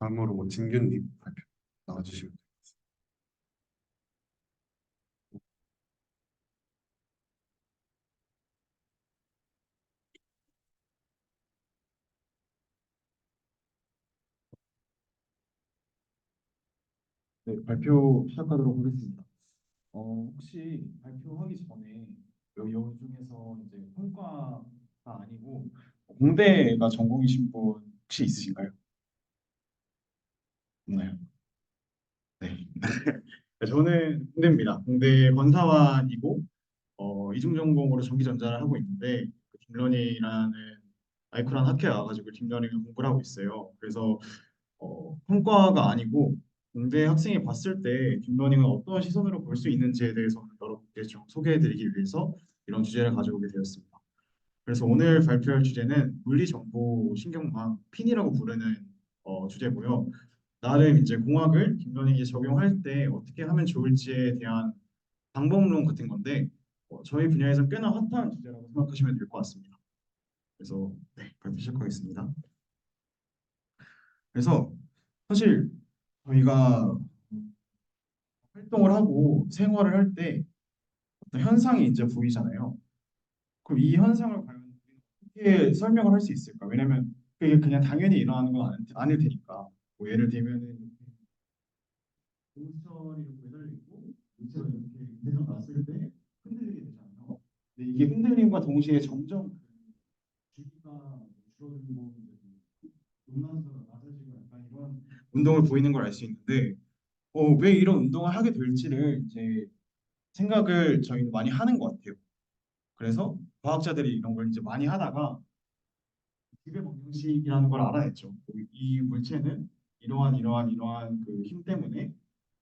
다음으로 진규님 발표 나와주시면 됩니다. 네, 발표 시작하도록 하겠습니다. 혹시 발표하기 전에 여기 중에서 이제 통과가 아니고 공대가 전공이신 분 혹시 있으신가요? 없나요? 네. 저는 공대입니다. 공대 건사관이고 이중 전공으로 전기전자를 하고 있는데 그 딥러닝이라는 아이쿠란 학회에 와가지고 딥러닝을 공부를 하고 있어요. 그래서 통과가 아니고 공대 학생이 봤을 때 딥러닝은 어떤 시선으로 볼 수 있는지에 대해서 여러분께 좀 소개해드리기 위해서 이런 주제를 가져오게 되었습니다. 그래서 오늘 발표할 주제는 물리정보신경망 핀이라고 부르는 주제고요. 나름 이제 공학을 딥러닝에 적용할 때 어떻게 하면 좋을지에 대한 방법론 같은 건데 저희 분야에서 꽤나 핫한 주제라고 생각하시면 될 것 같습니다. 그래서 네, 발표 시작하겠습니다. 그래서 사실 저희가 활동을 하고 생활을 할 때 어떤 현상이 이제 보이잖아요. 그럼 이 현상을 과연 어떻게 설명을 할 수 있을까? 왜냐면 그게 그냥 당연히 일어나는 건 아닐 테니까. 뭐 예를 들면은 동선이 이렇게 매달려 있고 물체가 이렇게 대상 났을 때 흔들리게 되잖아요. 근데 이게 흔들림과 동시에 점점 그 주기가 줄어들고 높낮이가 낮아지고 약간 이런 운동을 보이는 걸 알 수 있는데 왜 이런 운동을 하게 될지를 이제 생각을 저희는 많이 하는 것 같아요. 그래서 과학자들이 이런 걸 이제 많이 하다가 지배 방정식이라는 걸 알아냈죠. 이 물체는 이러한 그 힘 때문에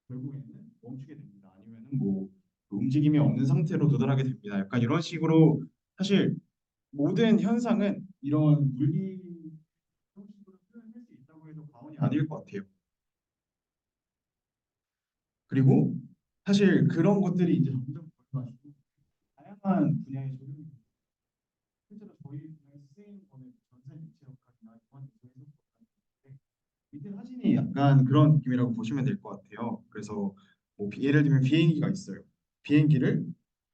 결국에는 멈추게 됩니다. 아니면은 뭐그 움직임이 없는 상태로 도달하게 됩니다. 약간 이런 식으로 사실 모든 현상은 이런 물리 형식으로 표현할 수 있다고 해도 과언이 아닐 것 같아요. 그리고 사실 그런 것들이 이제 점점 보여가지고 다양한 분야에 적용이 됩니다. 실제로 저희 분야에 쓰이는 거는 전세 미체 역학이나 이번 이소 해석 역학인데 밑에 사진이 약간 그런 느낌이라고 보시면 될 것 같아요. 그래서 뭐 예를 들면 비행기가 있어요. 비행기를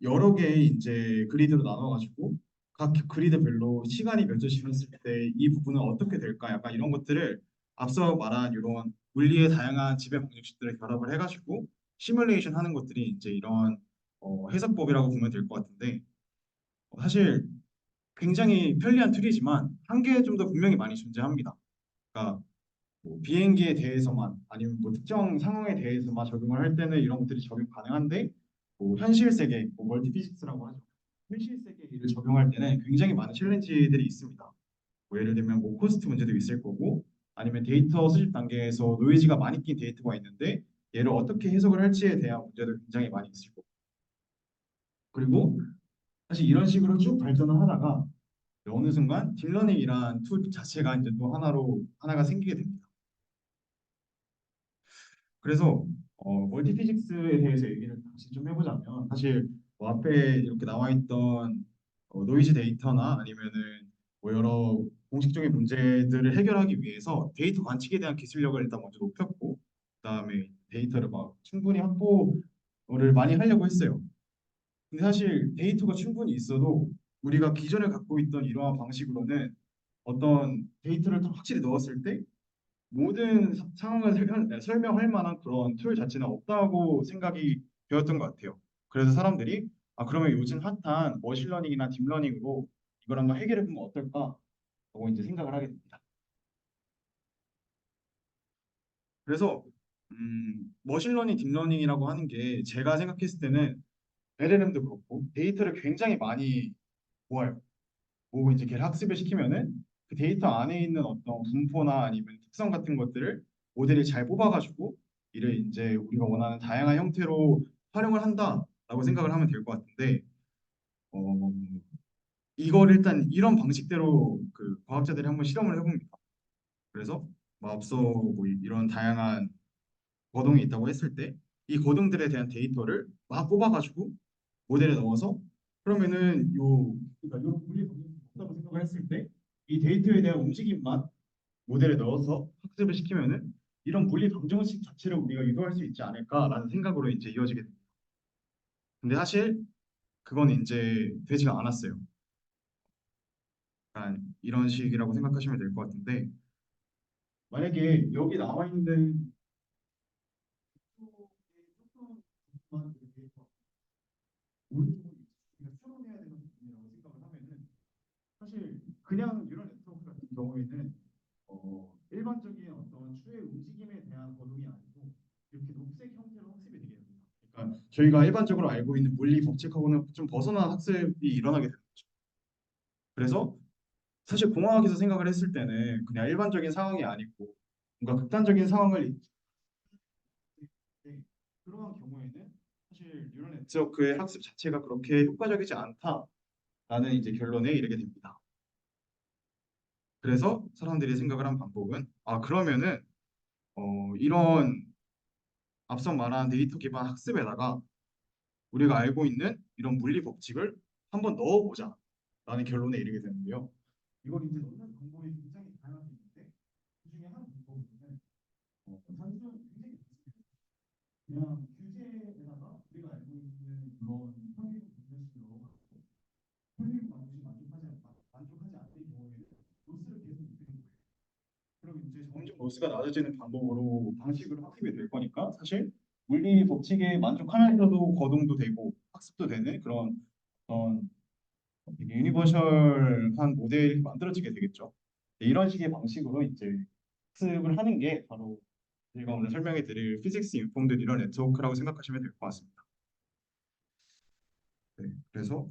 여러 개의 이제 그리드로 나눠가지고 각 그리드별로 시간이 몇 초씩 했을 때 이 부분은 어떻게 될까? 약간 이런 것들을 앞서 말한 이런 물리의 다양한 지배 방정식들을 결합을 해가지고 시뮬레이션 하는 것들이 이제 이런 해석법이라고 보면 될 것 같은데 사실 굉장히 편리한 툴이지만 한계 점도 분명히 많이 존재합니다. 그러니까 뭐 비행기에 대해서만 아니면 뭐 특정 상황에 대해서만 적용을 할 때는 이런 것들이 적용 가능한데 뭐 현실 세계, 뭐 멀티피직스라고 하죠. 현실 세계를 적용할 때는 굉장히 많은 챌린지들이 있습니다. 뭐 예를 들면 뭐 코스트 문제도 있을 거고 아니면 데이터 수집 단계에서 노이즈가 많이 낀 데이터가 있는데 얘를 어떻게 해석을 할지에 대한 문제도 굉장히 많이 있을 거고 그리고 사실 이런 식으로 쭉 발전을 하다가 어느 순간 딥러닝이란 툴 자체가 이제 또 하나가 생기게 됩니다. 그래서 멀티피직스에 대해서 얘기를 다시 좀 해보자면 사실 뭐 앞에 이렇게 나와 있던 노이즈 데이터나 아니면은 뭐 여러 공식적인 문제들을 해결하기 위해서 데이터 관측에 대한 기술력을 일단 먼저 높였고 그다음에 데이터를 막 충분히 확보를 많이 하려고 했어요. 근데 사실 데이터가 충분히 있어도 우리가 기존에 갖고 있던 이러한 방식으로는 어떤 데이터를 딱 확실히 넣었을 때 모든 상황을 설명할 만한 그런 툴 자체는 없다고 생각이 되었던 것 같아요. 그래서 사람들이 그러면 요즘 핫한 머신러닝이나 딥러닝으로 이걸 한번 해결해 보면 어떨까 하고 이제 생각을 하게 됩니다. 그래서 머신러닝, 딥러닝이라고 하는 게 제가 생각했을 때는 LLM도 그렇고 데이터를 굉장히 많이 모아요. 뭐 이제 걔를 학습을 시키면은 그 데이터 안에 있는 어떤 분포나 아니면 특성 같은 것들을 모델이 잘 뽑아가지고 이를 이제 우리가 원하는 다양한 형태로 활용을 한다라고 생각을 하면 될 것 같은데 어, 이걸 일단 이런 방식대로 그 과학자들이 한번 실험을 해봅니다. 그래서 뭐 앞서 뭐 이런 다양한 거동이 있다고 했을 때 이 거동들에 대한 데이터를 막 뽑아가지고 모델에 넣어서 그러면은 그러니까 요 물리 방정식이 없다고 생각을 했을 때 이 데이터에 대한 움직임만 모델에 넣어서 학습을 시키면은 이런 물리 방정식 자체를 우리가 유도할 수 있지 않을까라는 생각으로 이제 이어지게 됩니다. 근데 사실 그건 이제 되지가 않았어요. 약간 이런 식이라고 생각하시면 될 것 같은데 만약에 여기 나와 있는 조금 이렇게 오른쪽으로 우리가 추론해야 되는 부분이라고 생각을 하면은 사실 그냥 뉴럴 네트워크 같은 경우에는 일반적인 어떤 추의 움직임에 대한 거동이 아니고 이렇게 녹색 형태로 학습이 되게 됩니다. 그러니까 저희가 일반적으로 알고 있는 물리 법칙하고는 좀 벗어난 학습이 일어나게 되는 거죠. 그래서 사실 공학에서 생각을 했을 때는 그냥 일반적인 상황이 아니고 뭔가 극단적인 상황을 네, 그러한 경우에는 사실 뉴럴 네트워크의 학습 자체가 그렇게 효과적이지 않다라는 이제 결론에 이르게 됩니다. 그래서 사람들이 생각을 한 방법은 그러면은 이런 앞서 말한 데이터 기반 학습에다가 우리가 알고 있는 이런 물리 법칙을 한번 넣어보자 라는 결론에 이르게 되는데요. 이걸 이제 넣는 방법이 굉장히 다양하게 있는데 그중에 한 방법은 단순 굉장히 그냥 규제에다가 우리가 알고 있는 그런 평균 분배식을 넣어가지고 평균 방식이 만족하지 않는 경우에는 로스를 계속 입히는 거예요. 그럼 이제 점점 로스가 낮아지는 방법으로 방식으로 학습이 될 거니까 사실 물리 법칙에 만족하면서도 거동도 되고 학습도 되는 그런 되게 유니버셜한 모델이 만들어지게 되겠죠. 이런 식의 방식으로 이제 학습을 하는 게 바로 제가 오늘 설명해 드릴 피직스 인폼드 뉴럴 네트워크라고 생각하시면 될 것 같습니다. 네, 그래서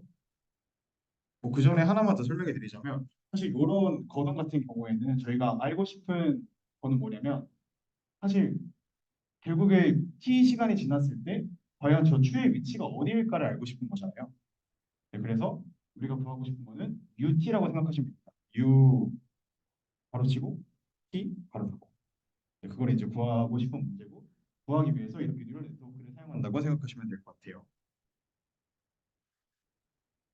뭐 그 전에 하나만 더 설명해 드리자면 사실 이런 거동 같은 경우에는 저희가 알고 싶은 거는 뭐냐면 사실 결국에 t 시간이 지났을 때 과연 저 추의 위치가 어디일까를 알고 싶은 거잖아요. 네, 그래서 우리가 구하고 싶은 거는 ut라고 생각하시면 됩니다. u 바로 치고 t 바로 닫고. 네, 그걸 이제 구하고 싶은 문제고 구하기 위해서 이렇게 뉴럴 네트워크를 사용한다고 생각하시면 될 것 같아요.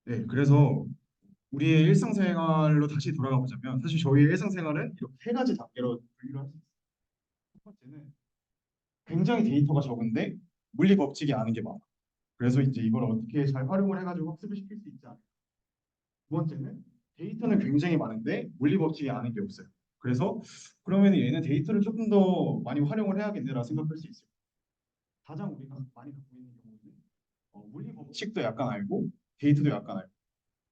네, 그래서 우리의 일상생활로 다시 돌아가 보자면 사실 저희의 일상생활은 이렇게 세 가지 단계로 분류를 할 수 있어요. 첫 번째는 굉장히 데이터가 적은데 물리 법칙이 아는 게 많아. 그래서 이제 이걸 어떻게 잘 활용을 해가지고 학습을 시킬 수 있지 않을까. 두 번째는 데이터는 굉장히 많은데 물리 법칙이 아는 게 없어요. 그래서 그러면 얘는 데이터를 조금 더 많이 활용을 해야겠네라 생각할 수 있어요. 가장 우리가 많이 갖고 있는 경우는 물리 법칙도 약간 알고 데이터도 약간 알고.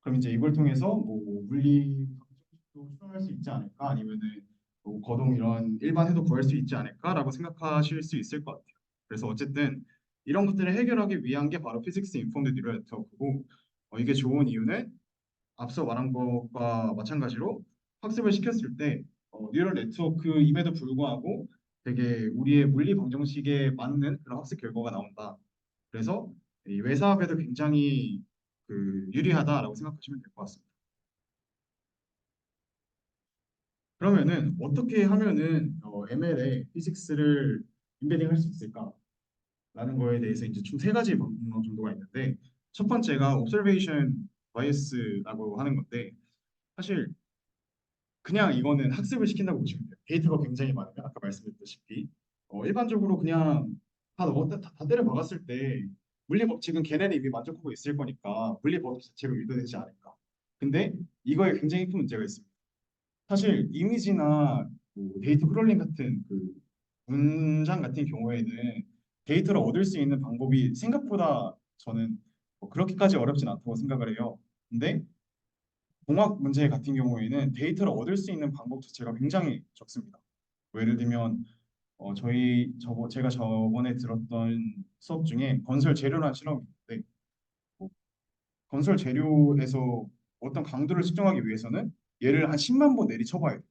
그럼 이제 이걸 통해서 뭐 물리 방정식도 수정할 수 있지 않을까 아니면은 뭐 거동 이런 일반 해도 구할 수 있지 않을까라고 생각하실 수 있을 것 같아요. 그래서 어쨌든 이런 것들을 해결하기 위한 게 바로 피직스 인폼드 뉴럴 네트워크고 이게 좋은 이유는 앞서 말한 것과 마찬가지로 학습을 시켰을 때 뉴럴 네트워크임에도 불구하고 되게 우리의 물리 방정식에 맞는 그런 학습 결과가 나온다. 그래서 이 외사업에도 굉장히 유리하다라고 생각하시면 될 것 같습니다. 그러면은 어떻게 하면은 ML에 피직스를 인베딩 할 수 있을까라는 거에 대해서 이제 총 세 가지 방법 정도가 있는데 첫 번째가 observation bias라고 하는 건데 사실 그냥 이거는 학습을 시킨다고 보시면 돼요. 데이터가 굉장히 많으면 아까 말씀드렸다시피 일반적으로 그냥 다 때려 박았을 때 물리 법칙은 걔네는 이미 만족하고 있을 거니까 물리 법칙 자체로 유도되지 않을까. 근데 이거에 굉장히 큰 문제가 있습니다. 사실 이미지나 뭐 데이터 크롤링 같은 문장 같은 경우에는 데이터를 얻을 수 있는 방법이 생각보다 저는 뭐 그렇게까지 어렵진 않다고 생각을 해요. 근데 공학 문제 같은 경우에는 데이터를 얻을 수 있는 방법 자체가 굉장히 적습니다. 뭐 예를 들면 제가 저번에 들었던 수업 중에 건설 재료라는 실험이 있는데 뭐 건설 재료에서 어떤 강도를 측정하기 위해서는 얘를 한 10만 번 내리쳐봐야 돼요.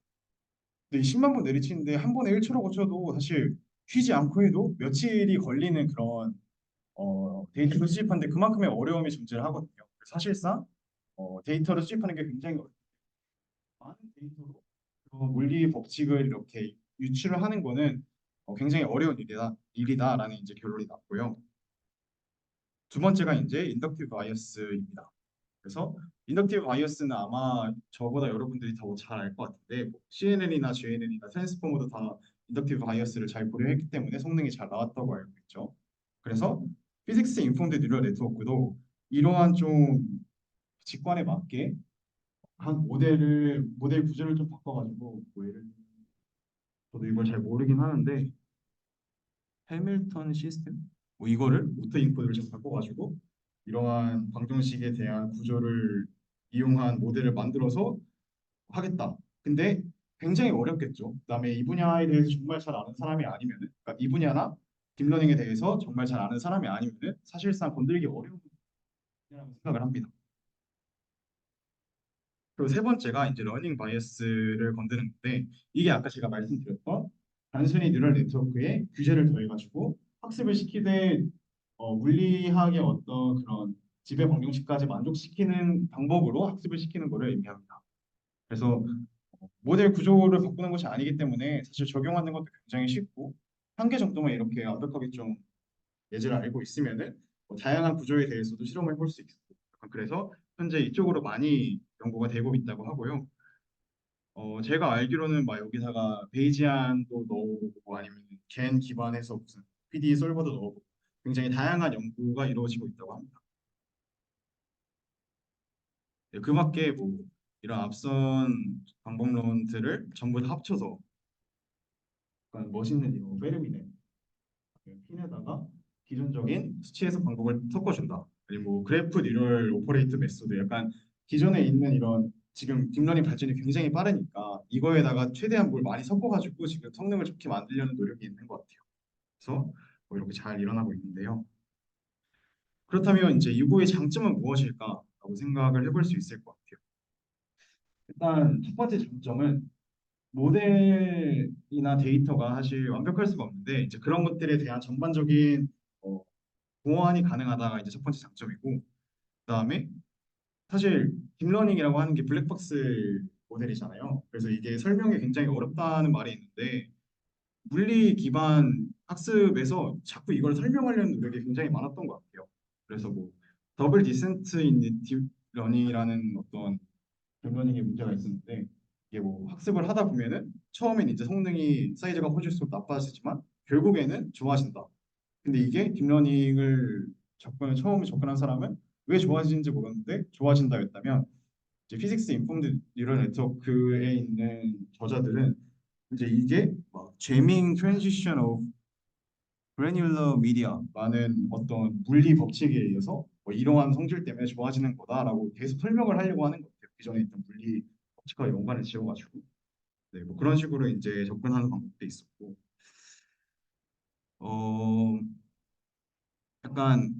근데 이 10만 번 내리치는데 한 번에 1초로 고쳐도 사실 쉬지 않고 해도 며칠이 걸리는 그런 데이터를 수집하는데 그만큼의 어려움이 존재를 하거든요. 사실상 데이터를 수집하는 게 굉장히 많은 데이터로 물리 법칙을 이렇게 유출을 하는 거는 굉장히 어려운 일이다라는 이제 결론이 났고요. 두 번째가 이제 인덕티브 바이어스입니다. 그래서 인덕티브 바이어스는 아마 저보다 여러분들이 더 잘 알 것 같은데 뭐 CNN이나 GNN이나 트랜스포머도 다 인덕티브 바이어스를 잘 고려했기 때문에 성능이 잘 나왔다고 알고 있죠. 그래서 피직스 인폼드 뉴럴 네트워크도 이러한 좀 직관에 맞게 한 모델 구조를 좀 바꿔가지고 뭐 예를 들면 저도 이걸 잘 모르긴 하는데 해밀턴 시스템 뭐 이거를 오토 인코드를 좀 바꿔가지고 이러한 방정식에 대한 구조를 이용한 모델을 만들어서 하겠다. 근데 굉장히 어렵겠죠. 그다음에 이 분야에 대해서 정말 잘 아는 사람이 아니면은 그러니까 이 분야나 딥러닝에 대해서 정말 잘 아는 사람이 아니면은 사실상 건드리기 어려운 분야라고 생각을 합니다. 그리고 세 번째가 이제 러닝 바이어스를 건드는 건데 이게 아까 제가 말씀드렸던 단순히 뉴럴 네트워크에 규제를 더해가지고 학습을 시키되 물리학의 어떤 그런 지배 방정식까지 만족시키는 방법으로 학습을 시키는 것을 의미합니다. 그래서 모델 구조를 바꾸는 것이 아니기 때문에 사실 적용하는 것도 굉장히 쉽고 한 개 정도만 이렇게 완벽하게 좀 예제를 알고 있으면은 다양한 구조에 대해서도 실험을 해볼 수 있고 약간 그래서 현재 이쪽으로 많이 연구가 되고 있다고 하고요. 제가 알기로는 막 여기다가 베이지안도 넣어보고 아니면 겐 기반해서 무슨 PD 솔버도 넣어보고 굉장히 다양한 연구가 이루어지고 있다고 합니다. 네, 그 밖에 뭐 이런 앞선 방법론들을 전부 다 합쳐서 약간 멋있는 이런 페르미네 핀에다가 기존적인 수치 해석 방법을 섞어준다. 그리고 뭐 그래프 뉴럴 오퍼레이트 메소드 약간 기존에 있는 이런 지금 딥러닝 발전이 굉장히 빠르니까 이거에다가 최대한 뭘 많이 섞어가지고 지금 성능을 좋게 만들려는 노력이 있는 것 같아요. 그래서 뭐 이렇게 잘 일어나고 있는데요. 그렇다면 이제 이거의 장점은 무엇일까라고 생각을 해볼 수 있을 것 같아요. 일단 첫 번째 장점은 모델이나 데이터가 사실 완벽할 수가 없는데 이제 그런 것들에 대한 전반적인 어, 보완이 가능하다가 이제 첫 번째 장점이고 그다음에 사실 딥러닝이라고 하는 게 블랙박스 모델이잖아요. 그래서 이게 설명이 굉장히 어렵다는 말이 있는데 물리 기반 학습에서 자꾸 이걸 설명하려는 노력이 굉장히 많았던 것 같아요. 그래서 뭐 더블 디센트 인 딥러닝이라는 어떤 딥러닝의 문제가 있었는데 이게 뭐 학습을 하다 보면은 처음엔 이제 성능이 사이즈가 커질수록 나빠지지만 결국에는 좋아진다. 근데 이게 딥러닝을 처음에 접근한 사람은 왜 좋아지는지 모르는데 좋아진다였다면 이제 피직스 인폼드 뉴럴 네트워크에 있는 저자들은 이제 이게 막 제밍 트랜지션 오브 그래뉼러 미디어라는 어떤 물리 법칙에 의해서 뭐 이러한 성질 때문에 좋아지는 거다라고 계속 설명을 하려고 하는 것 같아요. 기존에 있던 물리 법칙과 연관을 지어가지고 네, 뭐 그런 식으로 이제 접근하는 방법도 있었고 어 약간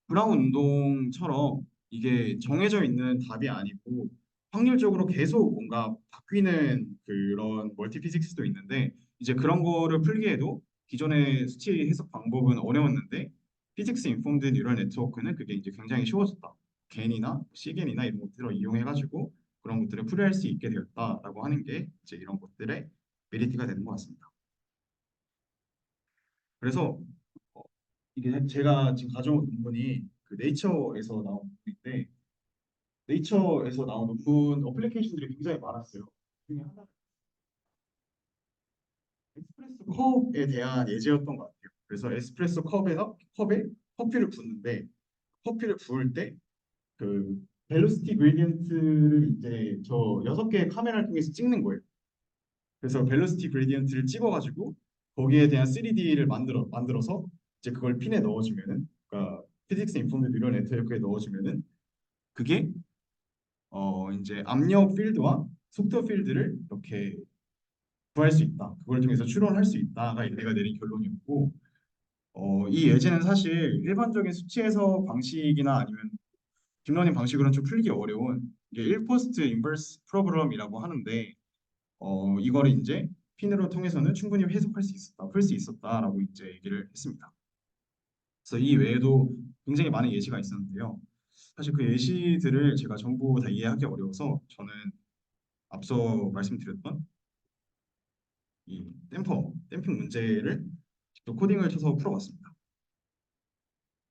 브라운 운동처럼 이게 정해져 있는 답이 아니고 확률적으로 계속 뭔가 바뀌는 그런 멀티 피직스도 있는데 이제 그런 거를 풀기에도 기존의 수치 해석 방법은 어려웠는데 피직스 인폼드 뉴럴 네트워크는 그게 이제 굉장히 쉬워졌다. 겐이나 시겐이나 이런 것들을 이용해가지고 그런 것들을 풀이할 수 있게 되었다라고 하는 게 이제 이런 것들의 메리트가 되는 것 같습니다. 그래서 어, 이게 제가 지금 가져온 논문이 그 네이처에서 나온 논문인데 네이처에서 나온 논문 어플리케이션들이 굉장히 많았어요. 그 중에 하나가 에스프레소 컵에 대한 예제였던 것 같아요. 그래서 에스프레소 컵에 커피를 붓는데 커피를 부을 때 그 벨로시티 그레디언트를 이제 저 6개의 카메라를 통해서 찍는 거예요. 그래서 벨로시티 그레디언트를 찍어가지고 거기에 대한 3D를 만들어서 이제 그걸 핀에 넣어주면은 그러니까 피직스 인폼드 뉴럴 네트워크에 넣어주면은 그게 이제 압력 필드와 속도 필드를 이렇게 구할 수 있다. 그걸 통해서 추론할 수 있다가 내가 내린 결론이었고 이 예제는 사실 일반적인 수치 해석 방식이나 아니면 딥러닝 방식으로는 좀 풀기 어려운 이게 1포스트 인버스 프로그램이라고 하는데 이거를 이제 핀으로 통해서는 충분히 해석할 수 있었다, 풀 수 있었다라고 이제 얘기를 했습니다. 그래서 이 외에도 굉장히 많은 예시가 있었는데요. 사실 그 예시들을 제가 전부 다 이해하기 어려워서 저는 앞서 말씀드렸던 이 댐핑 문제를 직접 코딩을 쳐서 풀어봤습니다.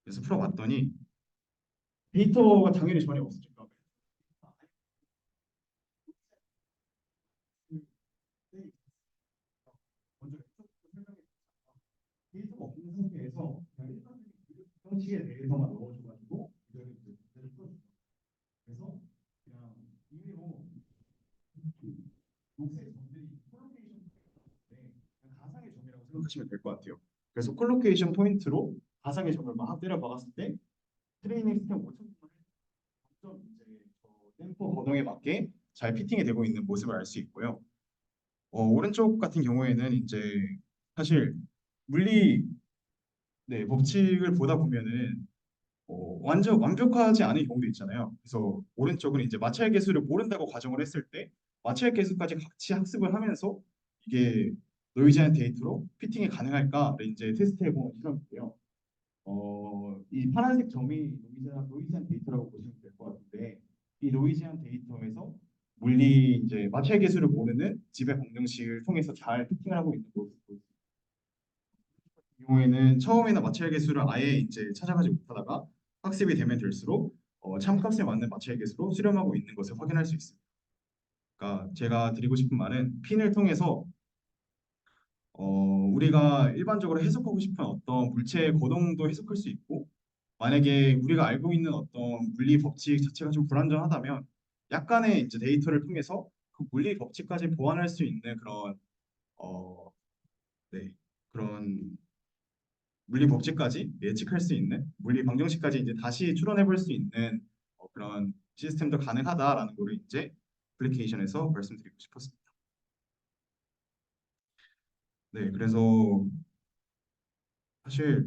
그래서 풀어봤더니 데이터가 당연히 전혀 없었죠. 형식에 대해서만 넣어줘가지고 이거를 이제 문제를 풀어줘요. 그래서 그냥 임의로 녹색 점들이 콜로케이션 포인트인데 그냥 가상의 점이라고 생각하시면 될 것 같아요. 그래서 콜로케이션 포인트로 가상의 점을 막 때려 박았을 때 트레이닝 시스템 5천 점점 이제 저 댐퍼 거동에 맞게 잘 피팅이 되고 있는 모습을 알 수 있고요. 오른쪽 같은 경우에는 이제 사실 물리 네, 법칙을 보다 보면은 완전 완벽하지 않은 경우도 있잖아요. 그래서 오른쪽은 이제 마찰 계수를 모른다고 가정을 했을 때 마찰 계수까지 같이 학습을 하면서 이게 노이즈한 데이터로 피팅이 가능할까를 이제 테스트해보는 실험인데요. 이 파란색 점이 노이즈한 데이터라고 보시면 될 것 같은데 이 노이즈한 데이터에서 물리 이제 마찰 계수를 모르는 지배 방정식을 통해서 잘 피팅을 하고 있는 모습을 보여요. 이 경우에는 처음에는 마찰 계수를 아예 이제 찾아가지 못하다가 학습이 되면 될수록 참값에 맞는 마찰 계수로 수렴하고 있는 것을 확인할 수 있습니다. 그러니까 제가 드리고 싶은 말은 핀을 통해서 우리가 일반적으로 해석하고 싶은 어떤 물체의 거동도 해석할 수 있고 만약에 우리가 알고 있는 어떤 물리 법칙 자체가 좀 불완전하다면 약간의 이제 데이터를 통해서 그 물리 법칙까지 보완할 수 있는 그런 어, 네, 그런 물리 법칙까지 예측할 수 있는 물리 방정식까지 이제 다시 추론해 볼 수 있는 그런 시스템도 가능하다라는 거를 이제 애플리케이션에서 말씀드리고 싶었습니다. 네, 그래서 사실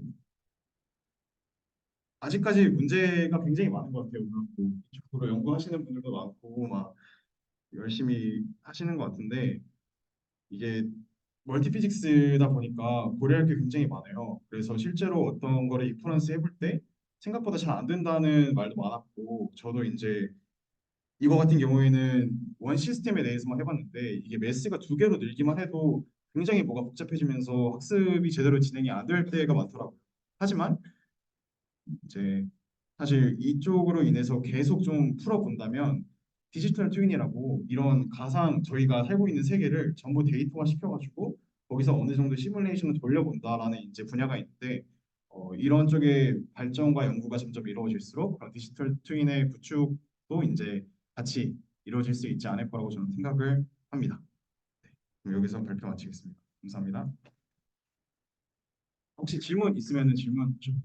아직까지 문제가 굉장히 많은 것 같아요. 물론 뭐 이쪽으로 연구하시는 분들도 많고 막 열심히 하시는 것 같은데 이게 멀티피직스다 보니까 고려할 게 굉장히 많아요. 그래서 실제로 어떤 거를 인퍼런스 해볼 때 생각보다 잘 안 된다는 말도 많았고 저도 이제 이거 같은 경우에는 원 시스템에 대해서만 해봤는데 이게 매스가 두 개로 늘기만 해도 굉장히 뭐가 복잡해지면서 학습이 제대로 진행이 안 될 때가 많더라고요. 하지만 이제 사실 이쪽으로 인해서 계속 좀 풀어본다면 디지털 트윈이라고 이런 가상 저희가 살고 있는 세계를 전부 데이터화 시켜가지고 거기서 어느 정도 시뮬레이션을 돌려본다라는 이제 분야가 있는데 이런 쪽의 발전과 연구가 점점 이루어질수록 그런 디지털 트윈의 구축도 이제 같이 이루어질 수 있지 않을 거라고 저는 생각을 합니다. 네, 그럼 여기서 발표 마치겠습니다. 감사합니다. 혹시 질문 있으면 질문 좀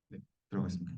네, 들어가겠습니다.